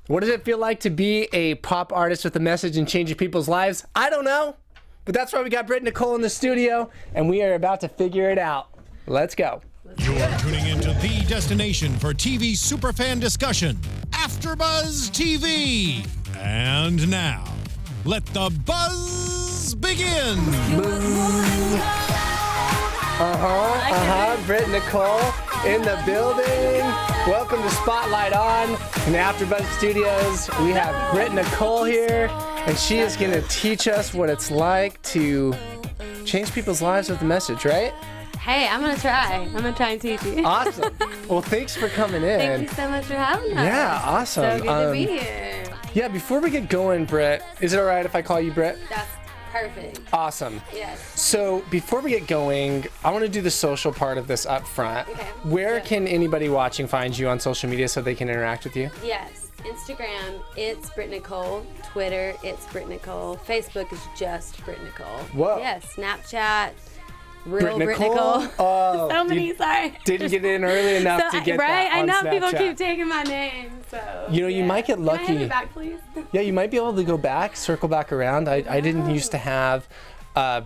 What does it feel like to be a pop artist with a message and changing people's lives? I don't know, but that's why we got Brit Nicole in the studio, and we are about to figure it out. Let's go. You're tuning into the destination for TV superfan discussion, AFTERBUZZ TV. And now, let the buzz begin. Brit Nicole in the building. Welcome to Spotlight On in the AFTERBUZZ Studios. We have Brit Nicole here, and she is going to teach us what it's like to change people's lives with a message, right? Hey, I'm going to try. I'm going to try and teach you. Awesome. Well, thanks for coming in. Thank you so much for having us. Yeah, awesome. So good to be here. Yeah, before we get going, Britt, is it all right if I call you Britt? That's perfect. Awesome. Yes. So before we get going, I want to do the social part of this up front. Okay. Where can anybody watching find you on social media so they can interact with you? Yes. Instagram, it's Brit Nicole. Twitter, it's Brit Nicole. Facebook is just Brit Nicole. Whoa. Yes. Snapchat, real Brit Nicole? Nicole. Oh, so many, sorry. Didn't get in early enough to get right? that on I know Snapchat. people keep taking my name, so. You know, you might get lucky. Can I have it back, please? Yeah, you might be able to go back, circle back around. I didn't used to have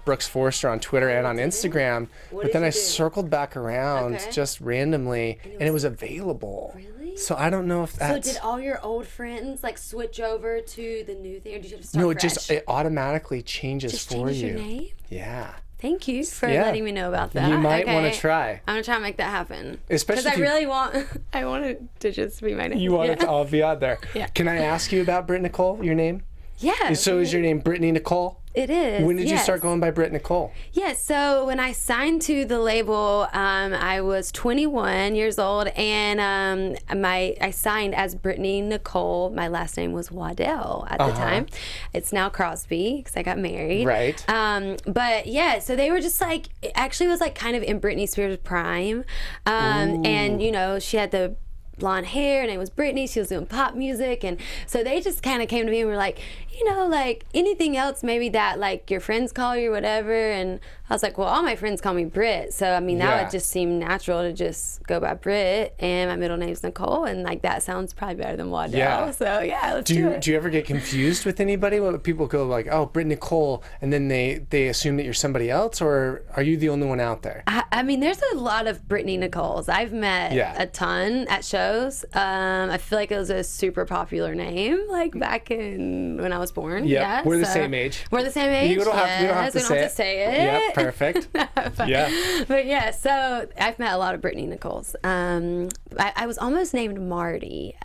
Brooks Forrester on Twitter and on Instagram, but then I circled back around just randomly, and it was available. Really? So I don't know if that's... So did all your old friends like switch over to the new thing, or did you have to start No, fresh? it automatically changes Just for changes you. your name? Yeah. Thank you for Yeah. letting me know about that. You might Okay. want to try. I'm gonna try and make that happen. Especially because if I you- really want. I want it to just be my name. You want it to all be on there. Yeah. Can I ask you about Brit Nicole, your name? Yeah. So is your name Brittany Nicole? It is. When did you start going by Brit Nicole? Yes, so when I signed to the label, I was 21 years old, and I signed as Brittany Nicole. My last name was Waddell at the time. It's now Crosby because I got married. Right. But yeah, so they were just like, it actually was like kind of in Britney Spears' prime, and you know, she had the blonde hair, her name was Brittany, she was doing pop music, and so they just kind of came to me and were like, you know, like anything else maybe that like your friends call you or whatever, and I was like, well, all my friends call me Britt, so I mean that would just seem natural to just go by Britt, and my middle name's Nicole, and like that sounds probably better than Waddell. Yeah. So yeah, let's do it. Do you ever get confused with anybody? What people go like, oh, Brit Nicole, and then they assume that you're somebody else, or are you the only one out there? I mean, there's a lot of Brittany Nicoles. I've met a ton at shows. I feel like it was a super popular name, like back in when I was born. Yep. Yeah, We're the same age. We're the same age. We don't have to say it. Yep, perfect. But yeah, so I've met a lot of Brittany Nicoles. I was almost named Marty,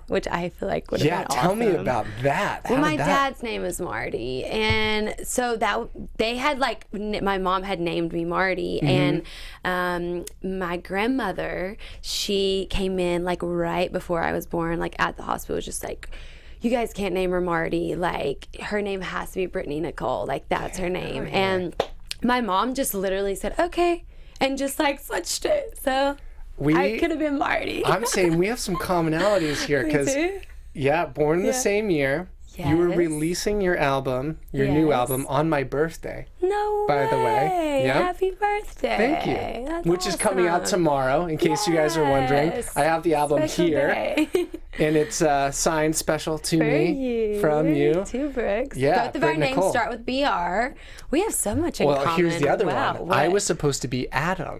which I feel like would have been awesome. Tell me about that. Well, my dad's name is Marty, and so that they had like my mom had named me Marty, and my grandmother, she came in like right before I was born, like at the hospital, was just like, you guys can't name her Marty, like her name has to be Brittany Nicole, like that's her name. And my mom just literally said okay, and just like switched it, so I could have been Marty. I'm saying we have some commonalities here because born in the same year. You were releasing your album, your new album, on my birthday. No by the way. Yep. Happy birthday. Thank you. That's Which is coming out tomorrow, in case you guys are wondering. I have the album Special here. day. And it's signed special to me from you. To Brooks. Yeah, Both of our Brit names Nicole. start with BR. We have so much in common. Well, here's the other wow, one. what? I was supposed to be Adam.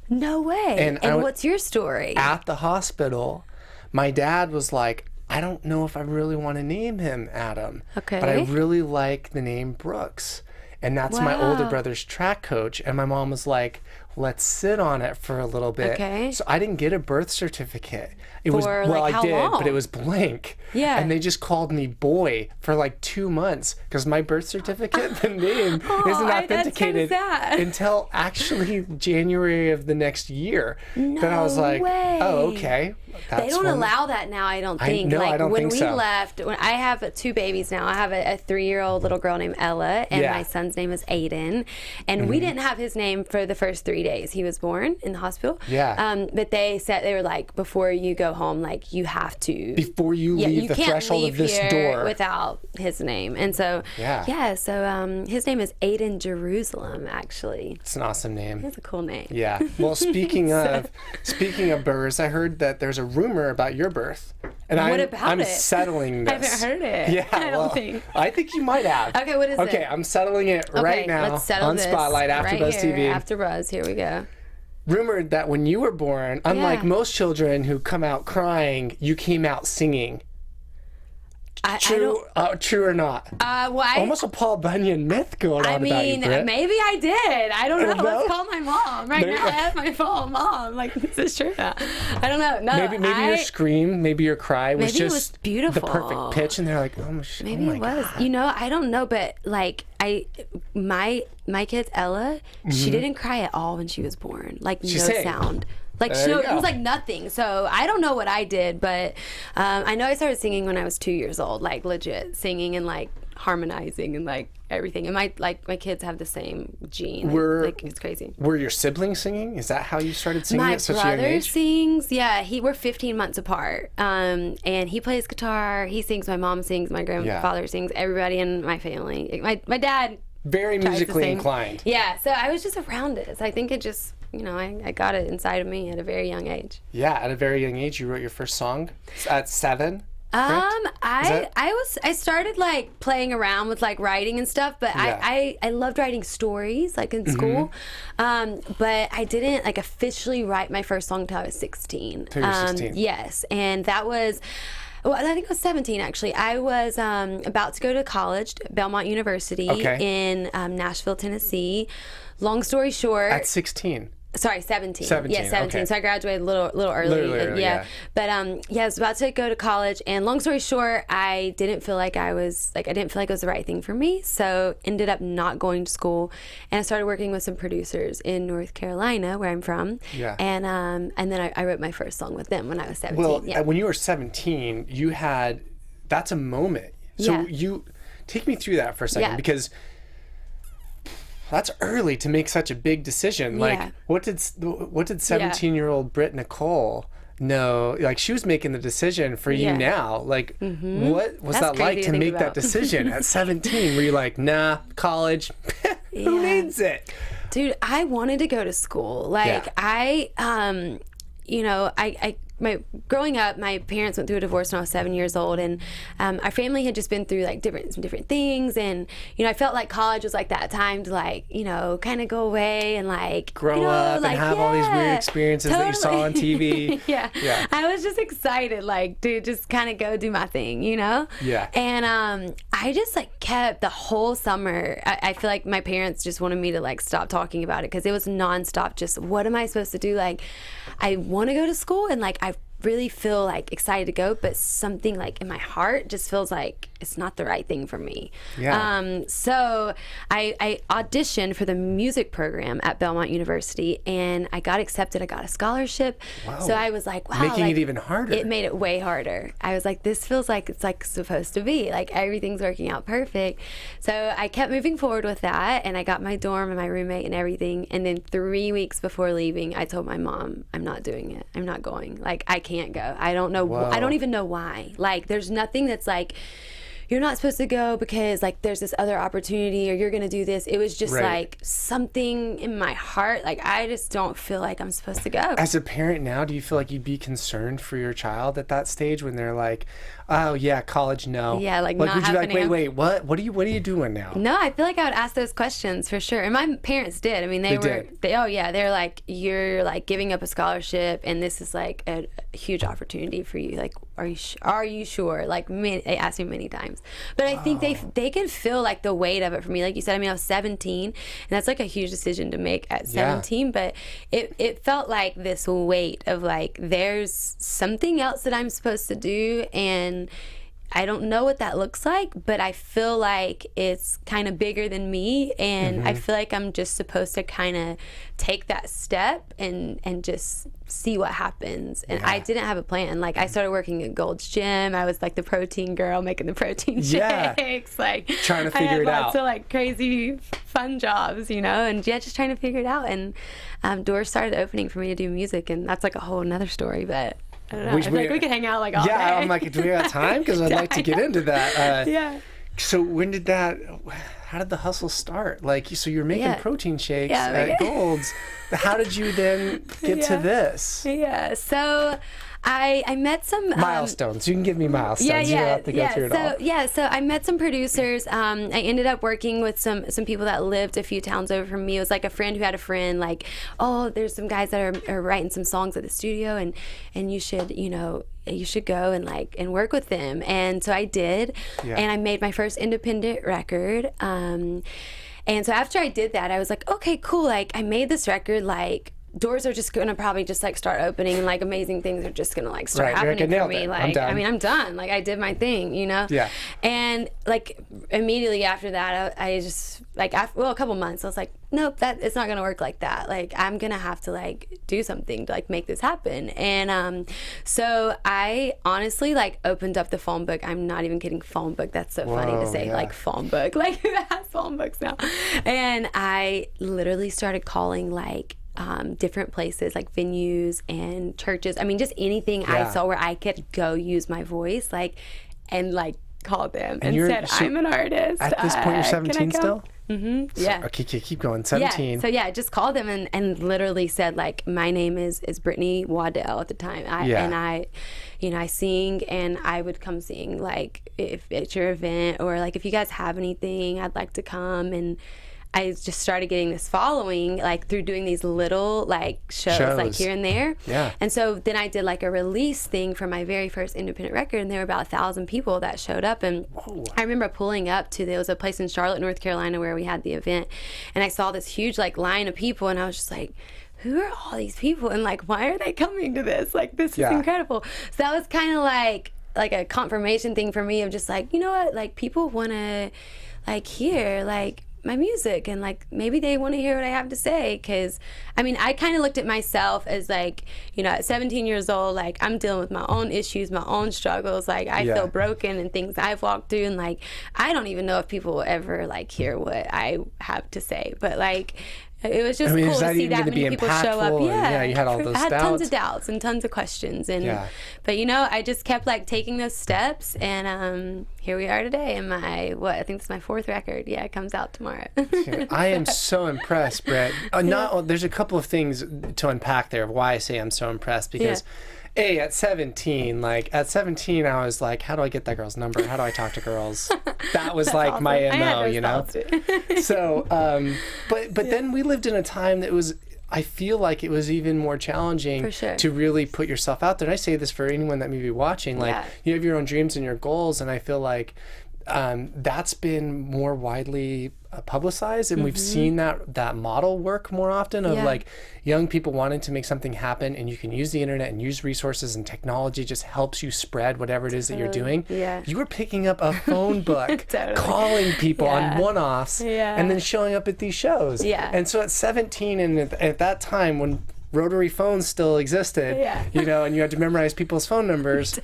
No way. And what's your story? At the hospital, my dad was like, I don't know if I really want to name him Adam. Okay. But I really like the name Brooks. And that's my older brother's track coach. And my mom was like, let's sit on it for a little bit. Okay. So I didn't get a birth certificate. It was For, well, like, I how did, long? but it was blank. Yeah. And they just called me boy for like 2 months because my birth certificate, the name, isn't authenticated until actually January of the next year. No then I was like, way. oh, okay. That's They don't one- allow that now, I don't think. no, like I don't when think we so. left, when I have 2 babies now. I have a 3-year-old little girl named Ella, and my son's name is Aiden. And we didn't have his name for the first 3 days he was born in the hospital. Yeah. But they said, they were like, before you go home, like you have to. Before you leave the threshold of this door. Without his name. And so, so his name is Aiden Jerusalem, actually. It's an awesome name. It's a cool name. Yeah. Well, speaking of births, I heard that there's a rumor about your birth. And What about I'm it? settling this. I haven't heard it. Yeah, I don't think. I think you might have. Okay, what is it? Okay, I'm settling it right now let's settle on this Spotlight, AfterBuzz right here, TV. AfterBuzz, here we go. Rumored that when you were born, unlike most children who come out crying, you came out singing. True or not? Almost a Paul Bunyan myth going on about you, Britt. Maybe I did. I don't know. Let's call my mom right now. I have my phone, mom. Like, this is true. I don't know. No, maybe your scream, maybe your cry was maybe just it was beautiful. the perfect pitch, and they're like, oh, maybe my it was. God. You know, I don't know, but like my kid Ella, she didn't cry at all when she was born. Like She no sang. sound. Like There you it go. was like nothing. So I don't know what I did, but I know I started singing when I was 2 years old, like legit singing and like harmonizing and like everything. And my kids have the same gene. Like it's crazy. Were your siblings singing? Is that how you started singing My at such a young brother age? sings. Yeah, we're 15 months apart. And he plays guitar. He sings. My mom sings. My grandfather sings. Everybody in my family. My dad. Very musically inclined. Yeah. So I was just around it. So I think it just. You know, I got it inside of me at a very young age. Yeah, at a very young age, you wrote your first song at 7. I started like playing around with like writing and stuff, but I loved writing stories like in school. But I didn't like officially write my first song until I was 16. Till you were 16. Yes, and that was. Well, I think I was 17 actually. I was about to go to college, Belmont University in Nashville, Tennessee. Long story short. At 16. Sorry, 17. 17. Yeah, 17. Okay. So I graduated a little early. Literally, yeah. But I was about to go to college, and long story short, I didn't feel like I didn't feel like it was the right thing for me. So ended up not going to school, and I started working with some producers in North Carolina, where I'm from. Yeah. And then I wrote my first song with them when I was 17. Well, yeah. when you were 17, that's a moment. So you take me through that for a second because that's early to make such a big decision. Like, what did 17-year-old Brit Nicole know? Like, she was making the decision for you now. Like, what was that like to make that decision at 17? Were you like, nah, college, who needs it? Dude, I wanted to go to school. Like, growing up, my parents went through a divorce when I was 7 years old, and our family had just been through like some different things, and I felt like college was like that time to like kind of go away and like grow up and have all these weird experiences that you saw on TV. yeah, I was just excited, like to just kind of go do my thing, Yeah. And I just like kept the whole summer. I feel like my parents just wanted me to like stop talking about it because it was nonstop. Just what am I supposed to do? Like, I want to go to school and like I really feel like excited to go, but something like in my heart just feels like it's not the right thing for me. Yeah. So I auditioned for the music program at Belmont University, and I got accepted. I got a scholarship. Wow. So I was like, wow. Making like, it even harder. It made it way harder. I was like, this feels like it's like supposed to be. Like everything's working out perfect. So I kept moving forward with that, and I got my dorm and my roommate and everything. And then 3 weeks before leaving, I told my mom, I'm not doing it. I'm not going. Like, I can't go. I don't know. Whoa. I don't even know why. Like, there's nothing that's like, you're not supposed to go because like there's this other opportunity or you're gonna do this. It was just like something in my heart. Like, I just don't feel like I'm supposed to go. As a parent now, do you feel like you'd be concerned for your child at that stage when they're like, oh yeah, college, no? Yeah, like would not you be like, happening. wait, what are you doing now? No, I feel like I would ask those questions for sure. And my parents did. I mean, they're like, you're like giving up a scholarship and this is like a huge opportunity for you. Like, are you sure? Like, they asked me many times. But I think they could feel like the weight of it for me. Like you said, I mean, I was 17 and that's like a huge decision to make at 17, but it felt like this weight of like, there's something else that I'm supposed to do, and I don't know what that looks like, but I feel like it's kind of bigger than me, and I feel like I'm just supposed to kind of take that step and just see what happens. And I didn't have a plan. Like, I started working at Gold's Gym. I was like the protein girl making the protein shakes. Like, trying to figure it out. I had lots of like crazy fun jobs, and just trying to figure it out. And doors started opening for me to do music, and that's like a whole nother story, but I don't know. I feel like we could hang out like all day. Yeah, I'm like, do we have time? Because I'd like to get into that. So how did the hustle start? Like, so you're making protein shakes at Gold's. How did you then get to this? Yeah, so I met some milestones. You can give me milestones. You don't have to go through it all. So I met some producers. I ended up working with some people that lived a few towns over from me. It was like a friend who had a friend, like, oh, there's some guys that are writing some songs at the studio, and you should, you should go and work with them. And so I did, and I made my first independent record. And so after I did that, I was like, okay, cool. Like, I made this record, like, doors are just gonna probably just like start opening, and like amazing things are just gonna like start happening for me. Like, I'm done. Like, I did my thing, Yeah. And like immediately after that, I just like a couple months, I was like, nope, it's not gonna work like that. Like, I'm gonna have to like do something to like make this happen. And so I honestly like opened up the phone book. I'm not even kidding, phone book. That's so funny to say, like phone book. Like, who has phone books now? And I literally started calling like different places, like venues and churches. I mean, just anything I saw where I could go use my voice, and called them and said, I'm an artist. At this point, you're 17 still? Mm-hmm. So, yeah. Okay, keep going. 17. Yeah. So I just called them and literally said, like, my name is Brittany Waddell at the time. And I sing, and I would come sing, like, if it's your event, or like if you guys have anything, I'd like to come. And I just started getting this following, like, through doing these little like shows like here and there. Yeah. And so then I did like a release thing for my very first independent record, and there were about 1,000 people that showed up. And I remember pulling up to, there was a place in Charlotte, North Carolina, where we had the event, and I saw this huge like line of people, and I was just like, who are all these people, and like, why are they coming to this? Like, this is incredible. So that was kind of like a confirmation thing for me of just like, you know what, like, people want to like hear like my music, and like maybe they want to hear what I have to say. Because I mean, I kind of looked at myself as like, at 17 years old, like, I'm dealing with my own issues, my own struggles. Like, I feel broken and things I've walked through, and like, I don't even know if people will ever like hear what I have to say. But like, it was just cool to see that many people show up. Yeah, you had all those doubts. I had tons of doubts and tons of questions, and but I just kept like taking those steps, and here we are today. And I think it's my 4th record. Yeah, it comes out tomorrow. I am so impressed, Britt. There's a couple of things to unpack there of why I say I'm so impressed, because at 17, I was like, how do I get that girl's number? How do I talk to girls? That was like awesome. my MO, So, but then we lived in a time that was, I feel like it was even more challenging to really put yourself out there. And I say this for anyone that may be watching, like, you have your own dreams and your goals, and I feel like that's been more widely publicized, and we've seen that model work more often of like young people wanting to make something happen, and you can use the internet and use resources, and technology just helps you spread whatever it is that you're doing. You were picking up a phone book, calling people on one-offs, and then showing up at these shows. And so at 17, and at that time when rotary phones still existed, and you had to memorize people's phone numbers.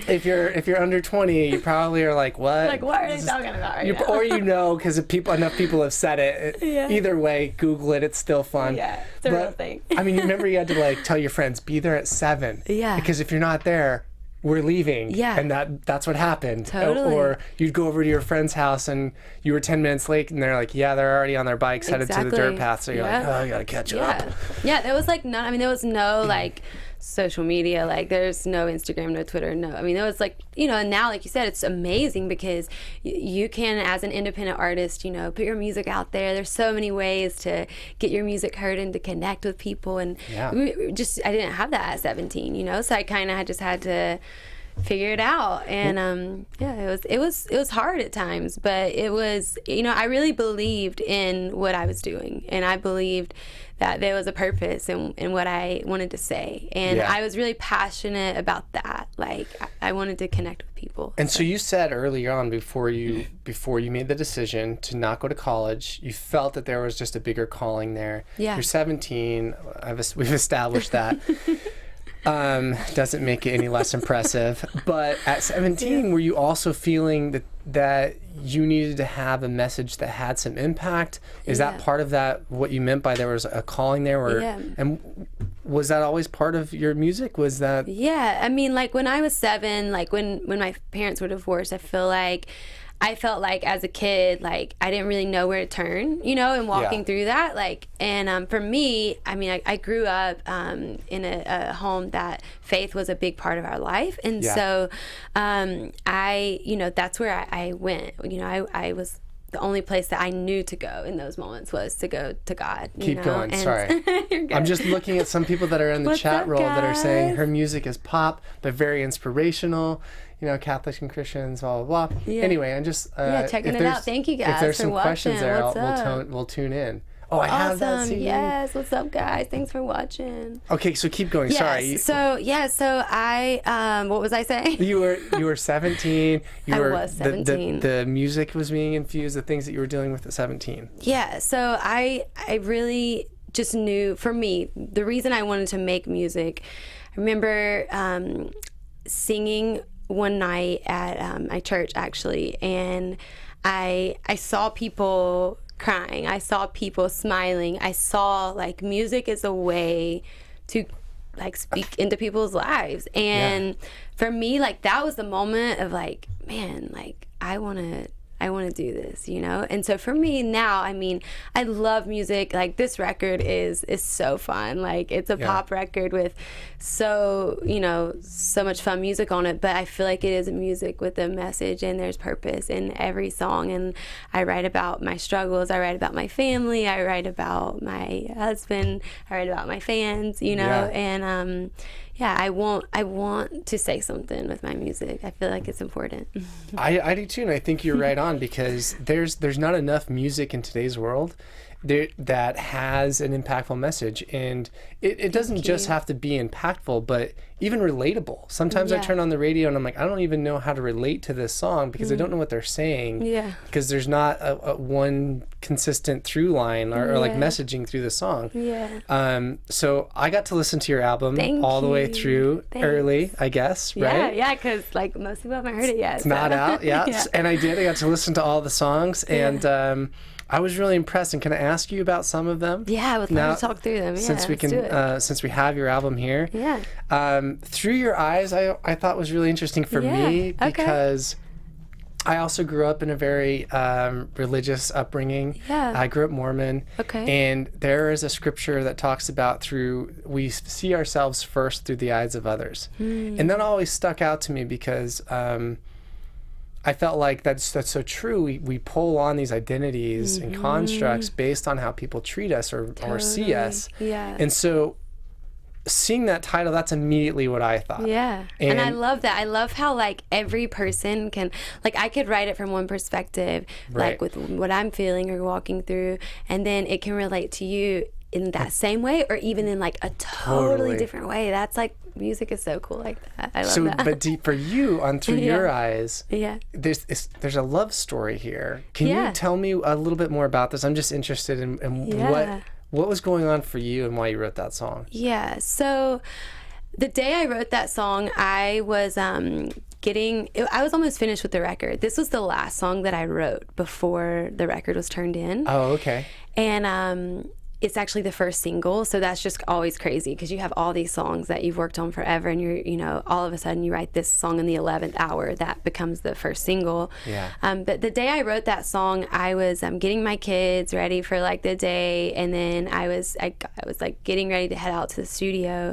If you're under 20, you probably are like, what? Like, what are they talking about right now? Or because enough people have said it. Either way, Google it. It's still fun. Yeah, it's a real thing. I mean, you remember you had to like tell your friends, be there at 7. Yeah. Because if you're not there, we're leaving. Yeah. And that's what happened. Totally. Or you'd go over to your friend's house and you were 10 minutes late, and they're like, yeah, they're already on their bikes headed to the dirt path. So you're like, oh, I gotta catch up. Yeah, there was like there was no like social media, like there's no Instagram, no Twitter, no. I mean, it was like, and now, like you said, it's amazing because you can, as an independent artist, put your music out there. There's so many ways to get your music heard and to connect with people. And I didn't have that at 17, so I kind of just had to figure it out. And it was hard at times, but it was, I really believed in what I was doing, and I believed that there was a purpose in what I wanted to say, and I was really passionate about that. Like, I wanted to connect with people. And so you said earlier on, before you made the decision to not go to college, you felt that there was just a bigger calling there. You're 17. We've established that. Doesn't make it any less impressive. But at 17, were you also feeling that you needed to have a message that had some impact? Is that part of that, what you meant by there was a calling there? And was that always part of your music? Was that? Yeah, I mean, like when I was 7, like when my parents were divorced, I feel like I felt like as a kid, like I didn't really know where to turn, you know, and walking through that, like, and for me, I mean, I grew up in a home that faith was a big part of our life, and so you know, that's where I went. You know, I was the only place that I knew to go in those moments was to go to God. Keep going. Sorry. I'm just looking at some people that are in the chat roll that are saying her music is pop, but very inspirational. You know, Catholics and Christians, blah, blah, blah. Yeah. Anyway, I'm just... checking it out. Thank you guys If there's for some watching. questions there, What's we'll tune in. Oh, I have that CD. Yes. What's up, guys? Thanks for watching. Okay, so keep going. Yes. Sorry. So I, what was I saying? You were 17. I was 17. The music was being infused, the things that you were dealing with at 17. Yeah, so I really just knew, for me, the reason I wanted to make music, I remember singing one night at my church, actually, and I saw people crying. I saw people smiling. I saw, like, music is a way to, like, speak into people's lives. And for me, like, that was the moment of, like, man, like, I want to do this, you know? And so for me now, I mean, I love music. Like, this record is so fun. Like, it's a pop record with so much fun music on it, but I feel like it is a music with a message, and there's purpose in every song. And I write about my struggles. I write about my family. I write about my husband. I write about my fans, you know? And, I want to say something with my music. I feel like it's important. I do too, and I think you're right on, because there's not enough music in today's world that has an impactful message, and it doesn't just have to be impactful, but even relatable. Sometimes I turn on the radio and I'm like, I don't even know how to relate to this song because I don't know what they're saying. Yeah. Because there's not a one consistent through line or like messaging through the song. Yeah. So I got to listen to your album all the way through early, I guess, right? Yeah, because like most people haven't heard it yet. It's not out, and I got to listen to all the songs, and I was really impressed. And can I ask you about some of them? Yeah, I would love to talk through them. Since we can, since we have your album here. Yeah. Through Your Eyes, I thought was really interesting for me because I also grew up in a very religious upbringing. Yeah. I grew up Mormon. Okay. And there is a scripture that talks about we see ourselves first through the eyes of others. And that always stuck out to me because I felt like that's so true. We pull on these identities and constructs based on how people treat us or see us. Yeah. And so seeing that title, that's immediately what I thought. Yeah. And I love that. I love how like every person can, like I could write it from one perspective, like with what I'm feeling or walking through, and then it can relate to you in that same way or even in like a totally different way. That's like, music is so cool like that. I love that. But for you, on Through Your Eyes, there's a love story here. Can you tell me a little bit more about this? I'm just interested in what was going on for you and why you wrote that song. Yeah, so the day I wrote that song, I was I was almost finished with the record. This was the last song that I wrote before the record was turned in. Oh, okay. And it's actually the first single, so that's just always crazy because you have all these songs that you've worked on forever, and all of a sudden you write this song in the 11th hour that becomes the first single. Yeah. But the day I wrote that song, I was getting my kids ready for like the day, and then I was like getting ready to head out to the studio,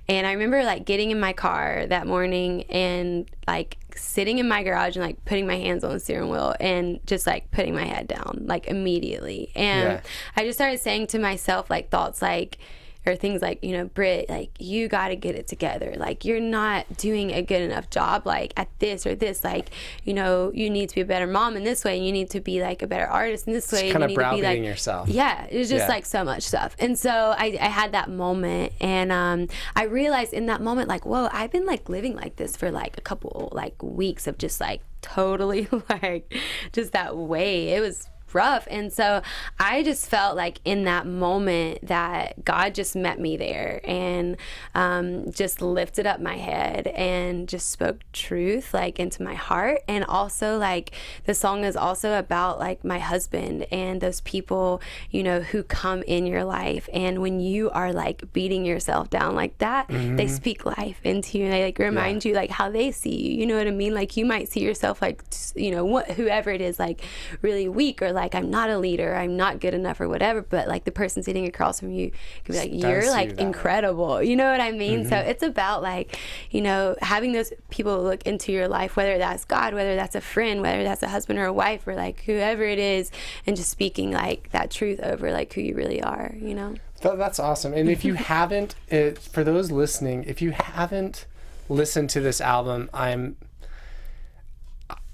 and I remember like getting in my car that morning and like sitting in my garage and like putting my hands on the steering wheel and just like putting my head down like immediately, and I just started saying to myself like thoughts like, or things like, Britt, like you got to get it together, like you're not doing a good enough job like at this or this, like you need to be a better mom in this way, and you need to be like a better artist in this way, kind of browbeating yourself. It was just like so much stuff. And so I had that moment, and I realized in that moment like, whoa, I've been like living like this for like a couple like weeks of just like totally like just that way. It was rough. And so I just felt like in that moment that God just met me there and just lifted up my head and just spoke truth like into my heart. And also like the song is also about like my husband and those people, you know, who come in your life, and when you are like beating yourself down like that, they speak life into you and they like remind you like how they see you. You know what I mean? Like you might see yourself like, you know, whoever it is, like really weak, or like I'm not a leader, I'm not good enough, or whatever. But like the person sitting across from you could be like, you're like incredible. You know what I mean? So it's about like, you know, having those people look into your life, whether that's God, whether that's a friend, whether that's a husband or a wife, or like whoever it is, and just speaking like that truth over like who you really are, you know? That's awesome. And if you haven't, for those listening, if you haven't listened to this album,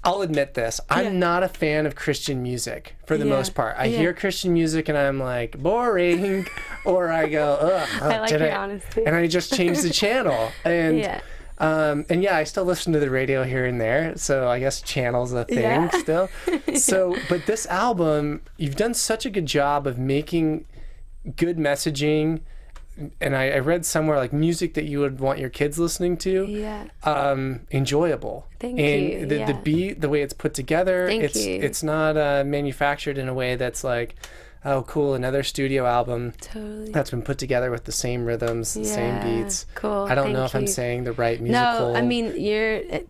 I'll admit this. I'm not a fan of Christian music for the most part. I hear Christian music and I'm like, boring. Or I go, ugh. I like your honesty. And I just change the channel. And and I still listen to the radio here and there. So I guess channel's a thing still. So, but this album, you've done such a good job of making good messaging. And I read somewhere like music that you would want your kids listening to. Enjoyable. Thank you. And the beat, the way it's put together, it's not manufactured in a way that's like, oh cool, another studio album that's been put together with the same rhythms, the same beats. Cool. I don't know if I'm saying the right musical. No, I mean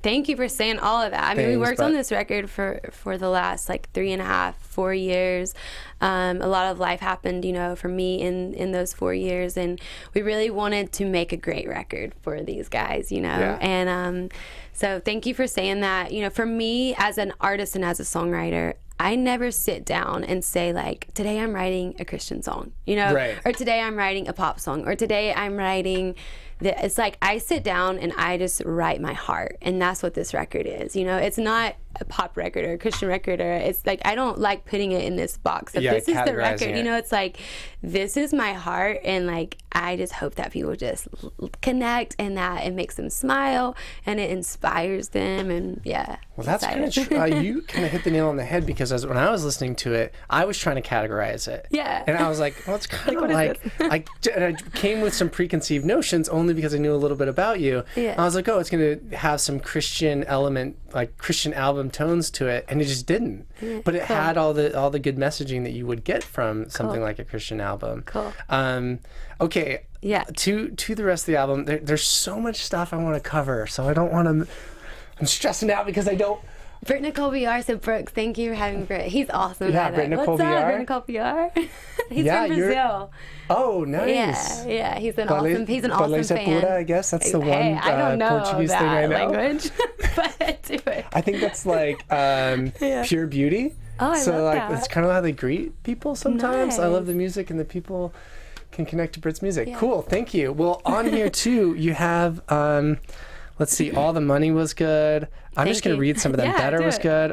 thank you for saying all of that. I mean, we worked on this record for the last like 3.5, 4 years. A lot of life happened, you know, for me in those 4 years, and we really wanted to make a great record for these guys, you know. And so thank you for saying that. You know, for me as an artist and as a songwriter, I never sit down and say like, today I'm writing a Christian song, you know, or today I'm writing a pop song, or today I'm writing it's like I sit down and I just write my heart, and that's what this record is. You know, it's not a pop record or a Christian record, or it's like I don't like putting it in this box of this is the record. You know, it's like this is my heart, and like I just hope that people just connect, and that it makes them smile and it inspires them. And well, that's kind of you kind of hit the nail on the head, because when I was listening to it, I was trying to categorize it. And I was like, well, it's kind of like I came with some preconceived notions only because I knew a little bit about you. I was like, oh, it's going to have some Christian element, like Christian album tones to it, and it just didn't. But it had all the good messaging that you would get from something like a Christian album. Okay. To the rest of the album, there's so much stuff I want to cover, so I don't want to. I'm stressing out because I don't. Brit Nicole VR said, Brooks, thank you for having Brit. He's awesome. Brit Nicole What's VR. Up, Brit Nicole VR. He's from Brazil. Oh, nice. Yeah. He's an awesome fan. Pura, I guess that's the one I don't know Portuguese that thing I know. language, but do it. I think that's like pure beauty. Oh, I love that. That's kind of how they greet people sometimes. Nice. I love the music, and the people can connect to Brit's music. Cool, thank you. Well, on here too, you have, let's see, All the Money was good. I'm just going to read some of them. Better was good.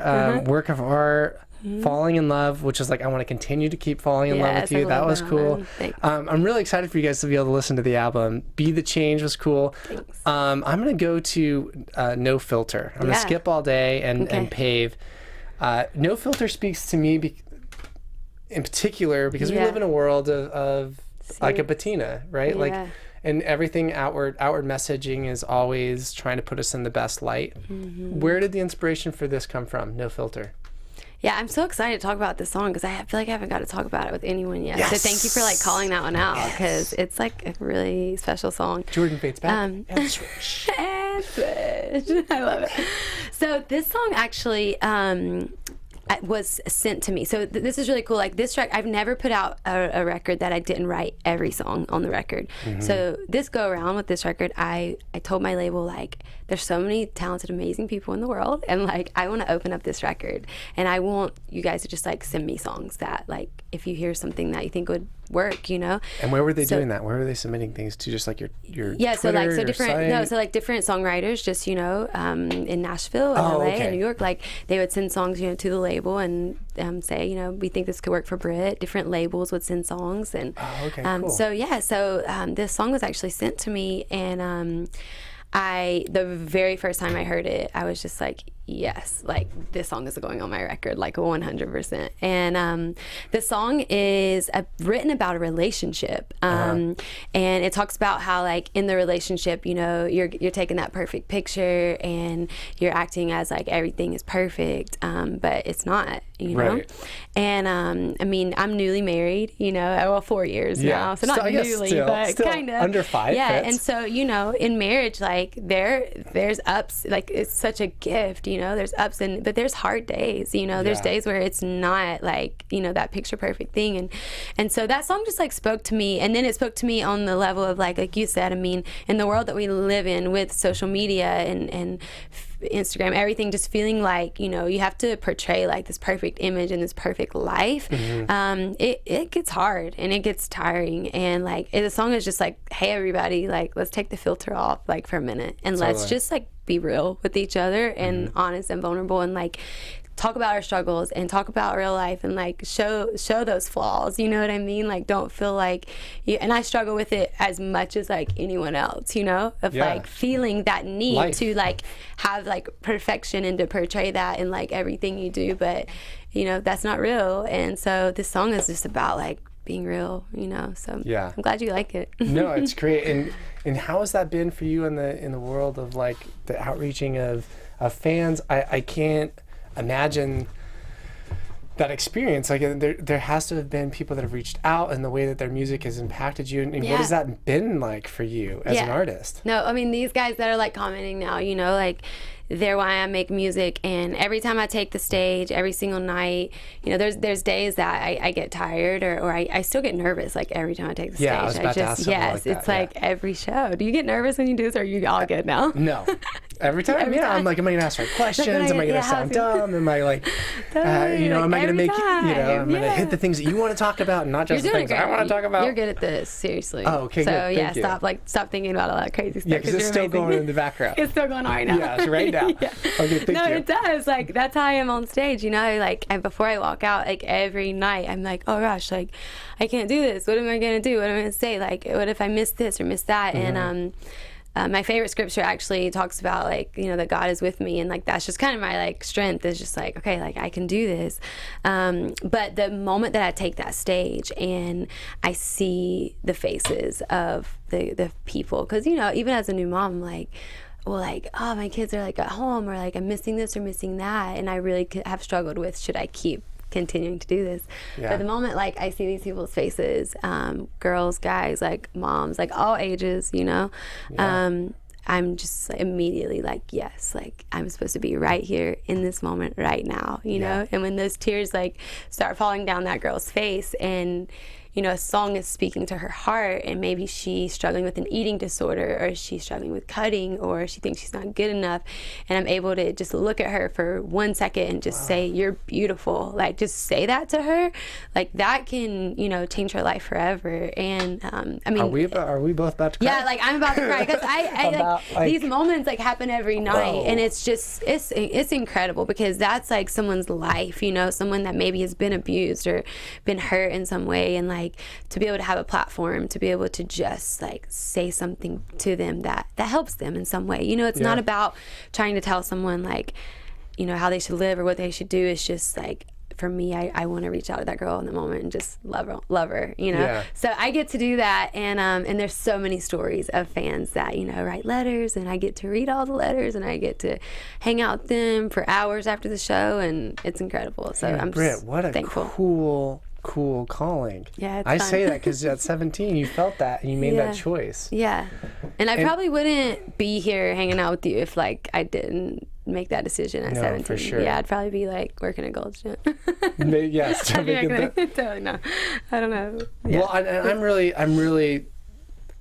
Work of Art. Falling in Love, which is like, I want to continue to keep falling in love with you. That was cool. I'm really excited for you guys to be able to listen to the album. Be the Change was cool. I'm going to go to No Filter. I'm going to skip All Day and Pave. No Filter speaks to me in particular because we live in a world of like a patina, right? Like, and everything outward messaging is always trying to put us in the best light. Where did the inspiration for this come from? No Filter. Yeah, I'm so excited to talk about this song because I feel like I haven't got to talk about it with anyone yet. So thank you for like calling that one out, because it's like a really special song. Jordan Fates back. I love it. So this song actually was sent to me. So this is really cool. Like this track, I've never put out a record that I didn't write every song on the record. So this go around with this record, I told my label, like, there's so many talented, amazing people in the world, and like I want to open up this record, and I want you guys to just like send me songs that, like, if you hear something that you think would work, you know. And where were they doing that? Where were they submitting things to? Just like your yeah, Twitter, so different site? So like different songwriters, just, you know, in Nashville and LA and New York, like they would send songs, you know, to the label and say, you know, we think this could work for Brit. Different labels would send songs, and cool. So this song was actually sent to me, and the very first time I heard it, I was just like, yes, like this song is going on my record, like 100%. And the song is written about a relationship, and it talks about how like in the relationship, you know, you're taking that perfect picture and you're acting as like everything is perfect, but it's not, you know. Right. And I mean, I'm newly married, you know, well, 4 years now, so not newly, but kind of under 5. Yeah, fits. and so, you know, in marriage, like there's ups, like it's such a gift, you know, there's ups but there's hard days, you know, there's days where it's not like, you know, that picture perfect thing. And so that song just like spoke to me, and then it spoke to me on the level of like you said, I mean, in the world that we live in with social media and Instagram, everything, just feeling like, you know, you have to portray like this perfect image and this perfect life. It gets hard and it gets tiring, and like the song is just like, hey everybody, like let's take the filter off like for a minute and let's just like be real with each other and honest and vulnerable, and like talk about our struggles and talk about real life and like show those flaws, you know what I mean? Like don't feel like you, and I struggle with it as much as like anyone else, you know, of like feeling that need to like have like perfection and to portray that in like everything you do, but you know that's not real. And so this song is just about like being real, you know. So I'm glad you like it. No, it's great. And how has that been for you in the world of like the outreaching of fans? I can't imagine that experience. Like there has to have been people that have reached out and the way that their music has impacted you, and what has that been like for you as an artist? No, I mean, these guys that are like commenting now, you know, like they're why I make music, and every time I take the stage, every single night, you know, there's days that I get tired or I still get nervous like every time I take the stage. I was about to ask something like that. It's like every show. Do you get nervous when you do this, or are you all good now? No. Every time, I'm like, am I gonna ask right questions? Am I gonna sound dumb? Am I like, you know, am I gonna make, you know, I'm gonna hit the things that you want to talk about and not just the things I want to talk about? You're good at this, seriously. Oh, okay, so, good. yeah, stop thinking about all that crazy stuff. Yeah, because it's still going in the background. It's still going on right now. Yeah, it's right now. Okay, thank you. No, it does. Like, that's how I am on stage, you know? Like, before I walk out, like, every night, I'm like, oh, gosh, like, I can't do this. What am I going to do? What am I going to say? Like, what if I miss this or miss that? And my favorite scripture actually talks about, like, you know, that God is with me. And, like, that's just kind of my, like, strength is just, like, okay, like, I can do this. But the moment that I take that stage and I see the faces of the people, because, you know, even as a new mom, like, well, like, oh, my kids are like at home, or like I'm missing this or missing that, and I really have struggled with, should I keep continuing to do this? But the moment like I see these people's faces, girls, guys, like moms, like all ages, you know, I'm just immediately like, yes, like I'm supposed to be right here in this moment right now, you know. And when those tears like start falling down that girl's face, and you know, a song is speaking to her heart, and maybe she's struggling with an eating disorder, or she's struggling with cutting, or she thinks she's not good enough, and I'm able to just look at her for 1 second and just say, you're beautiful. Like, just say that to her. Like, that can, you know, change her life forever. And I mean, are we both about to cry? Yeah, like I'm about to cry, because I like these moments like happen every night, and it's just it's incredible, because that's like someone's life, you know, someone that maybe has been abused or been hurt in some way, and like to be able to have a platform to be able to just like say something to them that helps them in some way. You know, it's not about trying to tell someone like, you know, how they should live or what they should do. It's just like, for me, I want to reach out to that girl in the moment and just love her, you know. So I get to do that, and there's so many stories of fans that, you know, write letters, and I get to read all the letters, and I get to hang out with them for hours after the show, and it's incredible. So I'm Britt, what a thankful. Cool calling. Yeah, it's I fun. say that because at 17 you felt that and you made that choice. Yeah, and I probably wouldn't be here hanging out with you if like I didn't make that decision at 17. For sure. Yeah, I'd probably be like working at Gold's Gym. Yes, totally no. I don't know. Yeah. Well,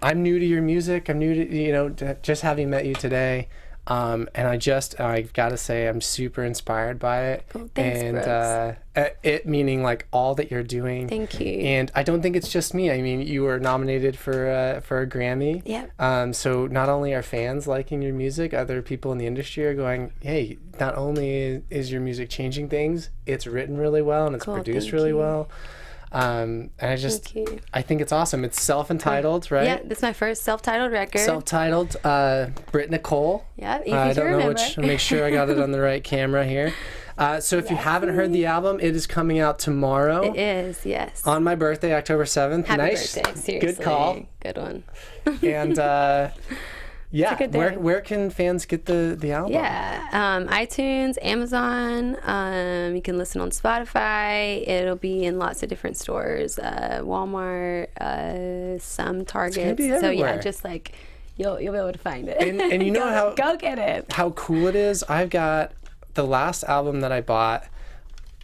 I'm new to your music. I'm new to, you know, just having met you today. And I've got to say, I'm super inspired by it. Cool. Thanks, and Brooks. it meaning like all that you're doing. Thank you. And I don't think it's just me. I mean, you were nominated for a Grammy. Yeah. So not only are fans liking your music, other people in the industry are going, hey, not only is your music changing things, it's written really well and it's produced really well. And Thank you. I think it's awesome. It's self-entitled, right? Yeah, this is my first self-titled record. Self-titled, Brit Nicole. Yeah, easy I to don't know remember. make sure I got it on the right camera here. So if you haven't heard the album, it is coming out tomorrow. It is, yes. On my birthday, October 7th. Happy Nice. birthday, seriously. Good call. Good one. And yeah, good day. where can fans get the album? Yeah, iTunes, Amazon. You can listen on Spotify. It'll be in lots of different stores, Walmart, some Targets. be So yeah, everywhere. just like you'll be able to find it. And you know go get it. how cool it is? I've got the last album that I bought,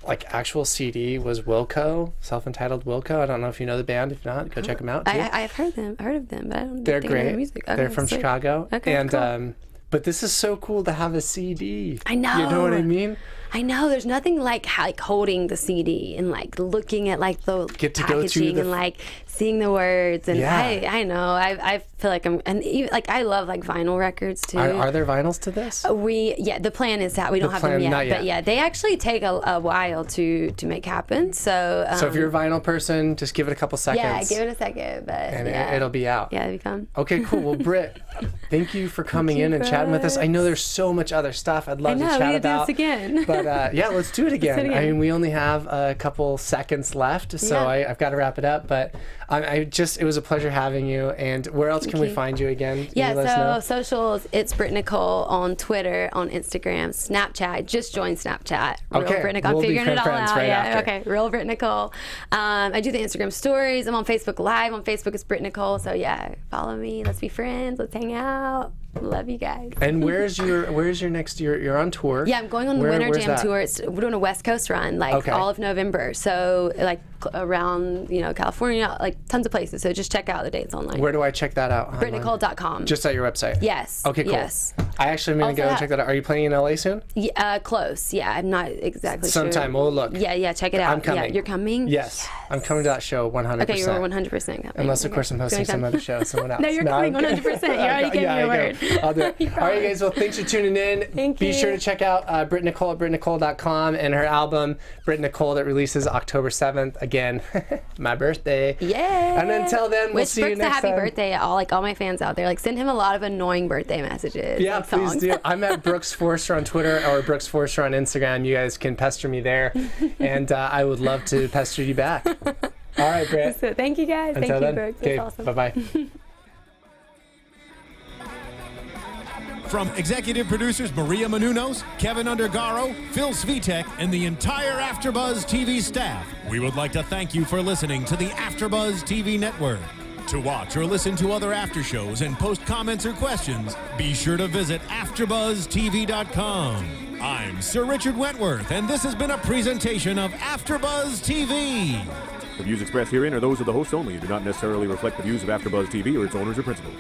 like actual CD, was Wilco, self-entitled Wilco. I don't know if you know the band. If not, go check them out too. I've heard of them, but I don't. They're think I know great. their music. Okay, They're from sweet. Chicago. Okay, and cool. but this is so cool to have a CD. I know. You know what I mean? I know. There's nothing like holding the CD and like looking at like the Get to go to packaging the and like seeing the words. And Yeah. I know. I feel like and even, like I love like vinyl records too. Are there vinyls to this? The plan is that we don't have them plan, yet, not yet. but yeah, they actually take a while to make happen. So So if you're a vinyl person, just give it a couple seconds. yeah, give it a second, but and yeah, it'll be out. yeah, it'll be fun. Okay, cool. Well, Britt, thank you for coming you, in and chatting with us. I know Britt. there's so much other stuff I'd love I know, to we chat need to do about. this again. But yeah, let's do it again. do it I again. mean, we only have a couple seconds left, so Yeah. I've got to wrap it up. But it was a pleasure having you. And where else can we you. find you again? Can Yeah, you let us know? so socials, it's Brit Nicole on Twitter, on Instagram, Snapchat. Just join Snapchat. Real Okay, Brit Nicole. we'll I'm be figuring it all friends out. right yeah, after. okay. Real Brit Nicole. I do the Instagram stories. I'm on Facebook Live. On Facebook, it's Brit Nicole. So yeah, follow me. Let's be friends. Let's hang out. Love you guys. And where's your next? You're on tour. Yeah, I'm going on the Where's Winter Jam that? tour. We're doing a West Coast run, like Okay. all of November. So like around California, like tons of places. So just check out the dates online. Where do I check that out? online? BritNicole.com. Just at your website. Yes. Okay, cool. Yes. I actually am gonna Also go and ha- check that out. Are you playing in LA soon? Yeah, close. Yeah, I'm not exactly sure. Sometime. We'll look. Yeah, check it out. I'm coming. Yeah, you're coming? Yes, I'm coming to that show 100%. Okay, you're 100% coming. Unless, of course, I'm hosting some other show, someone else. No, you're coming I'm 100%. You already gave me I your go. word. I'll do it. You All right, guys. Well, thanks for tuning in. Thank Be you. sure to check out Brit Nicole at BritNicole.com and her album, Brit Nicole, that releases October 7th. Again, my birthday. Yeah. And until then, we'll Wish see you Brooks next a happy time. birthday, all my fans out there. Like, send him a lot of annoying birthday messages. Yeah, like please songs. do. I'm at Brooks Forster on Twitter or Brooks Forster on Instagram. You guys can pester me there, and I would love to pester you back. All right, Britt. So, thank you guys. Until thank you, then, Brooks. okay, It's awesome. bye-bye. From executive producers Maria Menounos, Kevin Undergaro, Phil Svitek, and the entire AfterBuzz TV staff, we would like to thank you for listening to the AfterBuzz TV network. To watch or listen to other after shows and post comments or questions, be sure to visit AfterBuzzTV.com. I'm Sir Richard Wentworth, and this has been a presentation of AfterBuzz TV. The views expressed herein are those of the hosts only and do not necessarily reflect the views of AfterBuzz TV or its owners or principals.